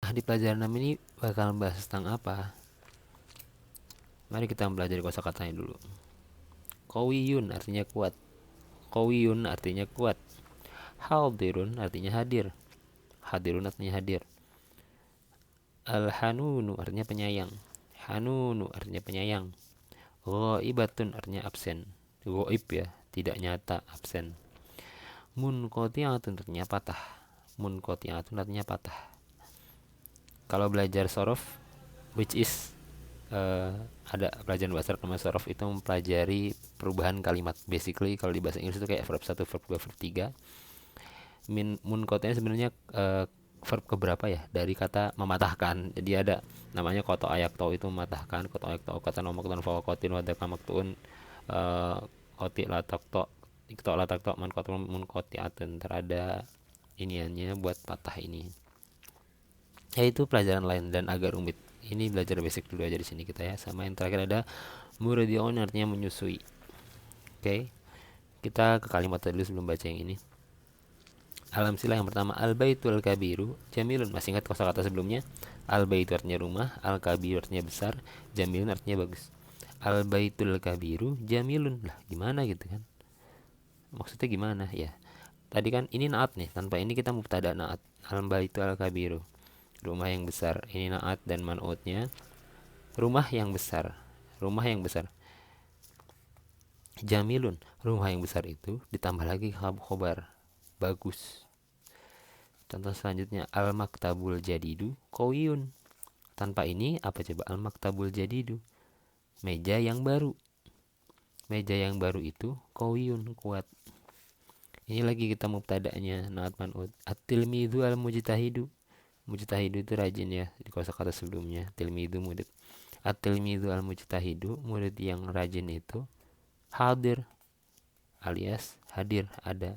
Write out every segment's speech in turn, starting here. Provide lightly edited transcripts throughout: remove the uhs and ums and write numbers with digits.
Di pelajaran 6 ini bakal bahas tentang apa? Mari kita mempelajari kosakatanya dulu. Qawiyun artinya kuat. Qawiyun artinya kuat. Hadirun artinya hadir. Hadirun artinya hadir. Al-hanunu artinya penyayang. Hanunu artinya penyayang. Ghaibatun artinya absen. Ghaib ya, tidak nyata, absen. Munqati'atun artinya patah. Munqati'atun artinya patah. Kalau belajar sorof, which is ada pelajaran bahasa namanya sorof, itu mempelajari perubahan kalimat. Basically kalau di bahasa Inggris itu kayak verb 1, verb 2, verb 3. Munqati'atun sebenarnya verb keberapa ya, dari kata mematahkan. Jadi ada namanya koto ayak to, itu mematahkan. Koto ayak to kata nomor ton fawakotin wadaka maktun koti latak to ikto latak to man koto munqati'atun. Terada iniannya buat patah ini. Yaitu pelajaran lain dan agak rumit. Ini belajar basic dulu aja di sini kita ya. Sama yang terakhir ada muradion artinya menyusui. Oke. Kita ke kalimat dulu sebelum baca yang ini. Alam sila yang pertama, al baitul kabiru jamilun. Masih ingat kosakata sebelumnya? Al baitu artinya rumah, al kabiru artinya besar, jamilun artinya bagus. Al baitul kabiru jamilun. Lah, gimana gitu kan? Maksudnya gimana ya? Tadi kan ini naat nih, tanpa ini kita mubtada naat. Al baitul kabiru, rumah yang besar. Ini naat dan man'utnya rumah yang besar. Rumah yang besar. Jamilun, rumah yang besar itu ditambah lagi khobar, bagus. Contoh selanjutnya, al maktabul jadidu qawiyun. Tanpa ini apa coba? Al maktabul jadidu, meja yang baru. Meja yang baru itu qawiyun, kuat. Ini lagi kita mubtada'nya naat man'ut. At-tilmidhu al mujtahidu. Mujtahidu itu rajin ya, di kosakata sebelumnya. Tilmidhu murid. At-tilmidhu al mujtahidu, murid yang rajin itu hadir alias hadir, ada.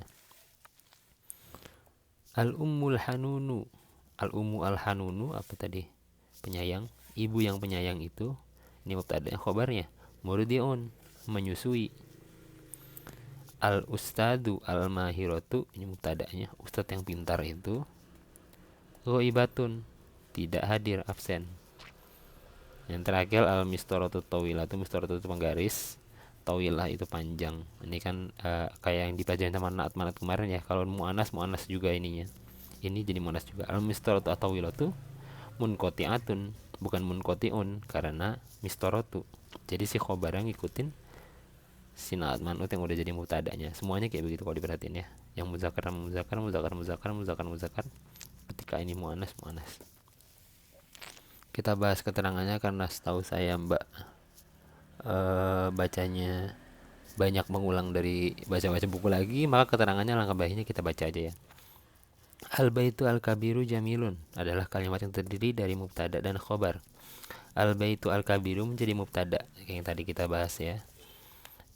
Al-ummul hanunu. Al-ummu al-hanunu apa tadi? Penyayang. Ibu yang penyayang itu, ini mubtada khobarnya, murdiun, menyusui. Al-ustadu al-mahiratu, ini mubtadanya, ustadz yang pintar itu, ghaibatun, tidak hadir, absen. Yang terakhir al-mistoratu tawilatu. Mistoratu itu penggaris, tawilah itu panjang. Ini kan kayak yang dipelajari sama naat manat kemarin ya. Kalau mu'anas juga ininya. Ini jadi mu'anas juga. Al-mistoratu atawilatu munqati'atun, bukan munqati'un, karena mistoratu. Jadi si khobar yang ngikutin si naat manut yang udah jadi mubtadanya. Semuanya kayak begitu kalau diperhatiin ya. Yang muzakkar muzakkar muzakkar muzakkar muzakkar muzakkar. Ketika ini mu'anas mu'anas. Kita bahas keterangannya karena setahu saya Mbak bacanya banyak mengulang dari baca-baca buku lagi, maka keterangannya langkah baiknya kita baca aja ya. Al baitu al kabiru jamilun adalah kalimat yang terdiri dari mubtada dan khobar. Al baitu al kabiru menjadi mubtada kayak yang tadi kita bahas ya,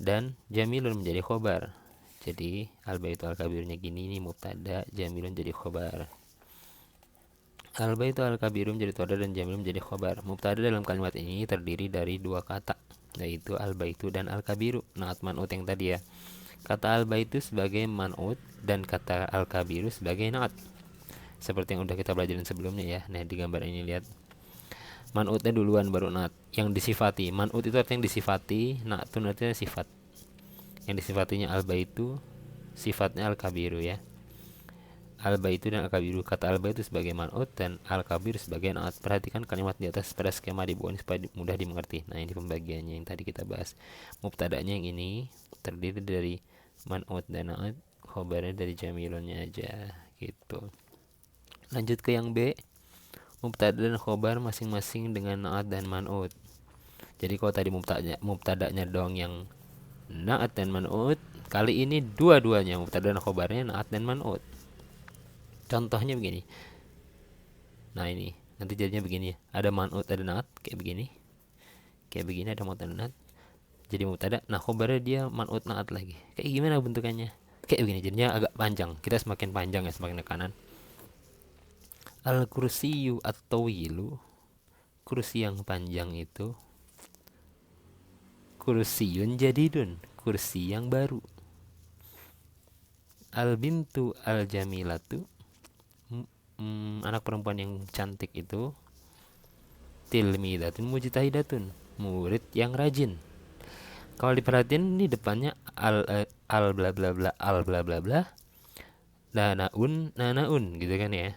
dan jamilun menjadi khobar. Jadi al baitu al kabirunya gini, ini mubtada, jamilun jadi khobar. Al baitu al kabiru menjadi mubtada dan jamilun menjadi khobar. Mubtada dalam kalimat ini terdiri dari dua kata, yaitu al baitu dan al kabiru. Naat man'ut yang tadi ya. Kata al baitu sebagai man'ut dan kata al kabiru sebagai naat. Seperti yang udah kita pelajarin sebelumnya ya. Nah, di gambar ini lihat. Man'utnya duluan baru naat. Yang disifati. Man'ut itu artinya yang disifati, naatun artinya sifat. Yang disifatinya al baitu, sifatnya al kabiru ya. Al baitu dan al kabiru. Kata al baitu sebagai man'ut dan al kabiru sebagai naat. Perhatikan kalimat di atas pada skema di bawah ini supaya mudah dimengerti. Nah, ini pembagiannya yang tadi kita bahas. Mubtada'nya yang ini terdiri dari man'ut dan naat, khobarnya dari jamilunnya aja gitu. Lanjut ke yang B. Mubtada dan khobar masing-masing dengan naat dan man'ut. Jadi kalau tadi mubtada'nya doang yang naat dan man'ut, kali ini dua-duanya mubtada dan khobarnya naat dan man'ut. Contohnya begini. Nah, ini nanti jadinya begini ya. Ada man'ut ada naat kayak begini. Kayak begini ada man'ut dan naat. Jadi mubtada, nah khobarnya dia man'ut naat lagi. Kayak gimana bentukannya? Kayak begini, jadinya agak panjang. Kita semakin panjang ya, semakin ke kanan. Al kursiyu at-tawilu, kursi yang panjang itu, kursiyun jadidun, kursi yang baru. Al bintu al jamilatu, anak perempuan yang cantik itu tilmidatun mujtahidatun, murid yang rajin. Kalau diperhatiin di depannya al bla bla bla al bla bla bla nanaun gitu kan ya.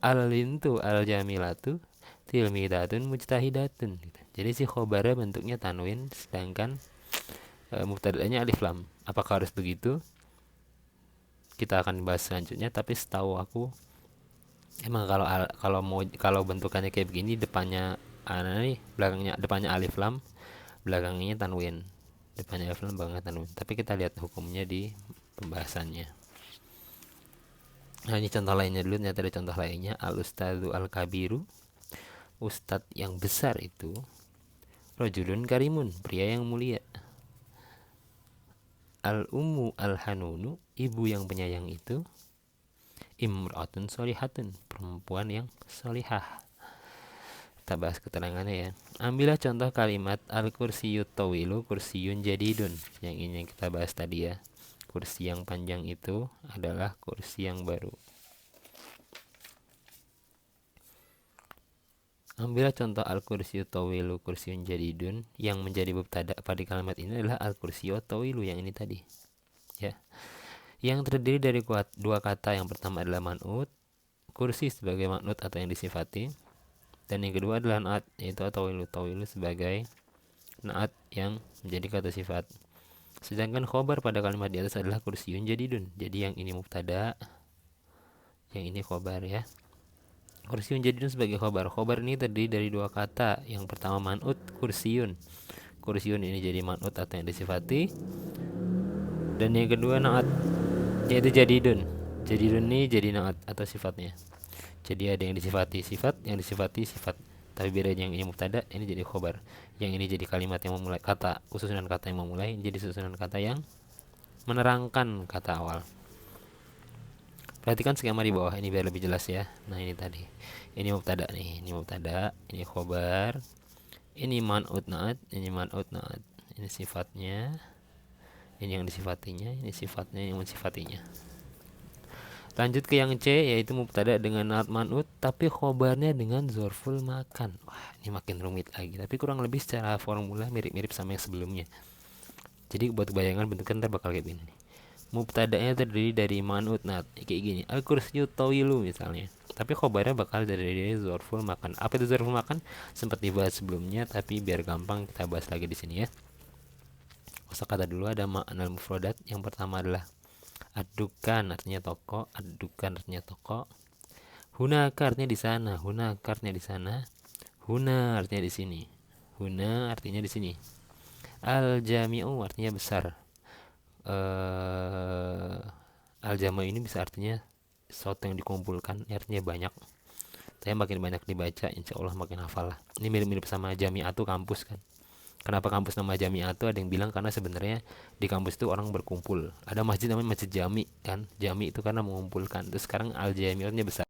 Al lintu al jamilatu tilmidatun mujtahidatun gitu. Jadi si khobarnya bentuknya tanwin, sedangkan mubtada'nya alif lam. Apakah harus begitu? Kita akan bahas selanjutnya, tapi setahu aku emang kalau bentukannya kayak begini, depannya nih, belakangnya depannya alif lam, belakangnya tanwin. Depannya alif lam, belakangnya tanwin. Tapi kita lihat hukumnya di pembahasannya. Nah, ini contoh lainnya dulu. Ternyata ada contoh lainnya. Al ustadzu al kabiru, ustadz yang besar itu, rojulun karimun, pria yang mulia. Al ummu al hanunu, ibu yang penyayang itu, imra'atun solihatun, perempuan yang solihah. Kita bahas keterangannya ya. Ambillah contoh kalimat al kursiyut tawilu kursiyun jadidun. Yang ini yang kita bahas tadi ya. Kursi yang panjang itu adalah kursi yang baru. Ambillah contoh al kursiyut tawilu kursiyun jadidun. Yang menjadi mubtada pada kalimat ini adalah al kursiyut tawilu yang ini tadi. Ya. Yang terdiri dari dua kata. Yang pertama adalah man'ut, kursi sebagai man'ut atau yang disifati, dan yang kedua adalah naat, yaitu tawilu sebagai naat yang menjadi kata sifat. Sedangkan khobar pada kalimat di atas adalah kursiyun jadidun. Jadi yang ini mubtada, yang ini khobar ya. Kursiyun jadidun sebagai khobar. Khobar ini terdiri dari dua kata. Yang pertama man'ut, kursiyun. Kursiyun ini jadi man'ut atau yang disifati, dan yang kedua naat, yaitu jadidun. Jadidun ini jadi naat atau sifatnya. Jadi ada yang disifati sifat, yang disifati sifat. Tapi bedanya yang ini mubtada, ini jadi khobar. Yang ini jadi kalimat yang memulai kata, susunan kata yang memulai, jadi susunan kata yang menerangkan kata awal. Perhatikan skema di bawah ini biar lebih jelas ya. Nah, ini tadi. Ini mubtada nih, ini mubtada, ini khobar. Ini man'ut naat, ini man'ut naat. Ini sifatnya. Ini yang disifatinya, ini sifatnya yang mensifatinya. Lanjut ke yang C, yaitu mubtada dengan naat man'ut tapi khobarnya dengan zorful makan. Wah, ini makin rumit lagi, tapi kurang lebih secara formula mirip-mirip sama yang sebelumnya. Jadi buat bayangan bentuknya ntar bakal kayak gini. Mubtada'nya terdiri dari man'ut naat, kayak gini. Al kursiyut tawilu misalnya. Tapi khobarnya bakal dari zorful makan. Apa itu zorful makan? Sempat dibahas sebelumnya, tapi biar gampang kita bahas lagi di sini ya. Kosakata dulu ada ma'nal mufradat. Yang pertama adalah adukan, artinya toko. Adukan artinya toko. Hunaka artinya di sana. Hunaka artinya di sana. Huna artinya di sini. Huna artinya di sini. Al jami'u artinya besar. Al jami'u ini bisa artinya sesuatu yang dikumpulkan, artinya banyak. Saya makin banyak dibaca, insya Allah makin hafal lah. Ini mirip-mirip sama jami'atu, kampus kan. Kenapa kampus nama Jami'atu? Ada yang bilang karena sebenarnya di kampus itu orang berkumpul. Ada masjid namanya Masjid Jami kan. Jami itu karena mengumpulkan. Terus sekarang Al Jami'atnya besar.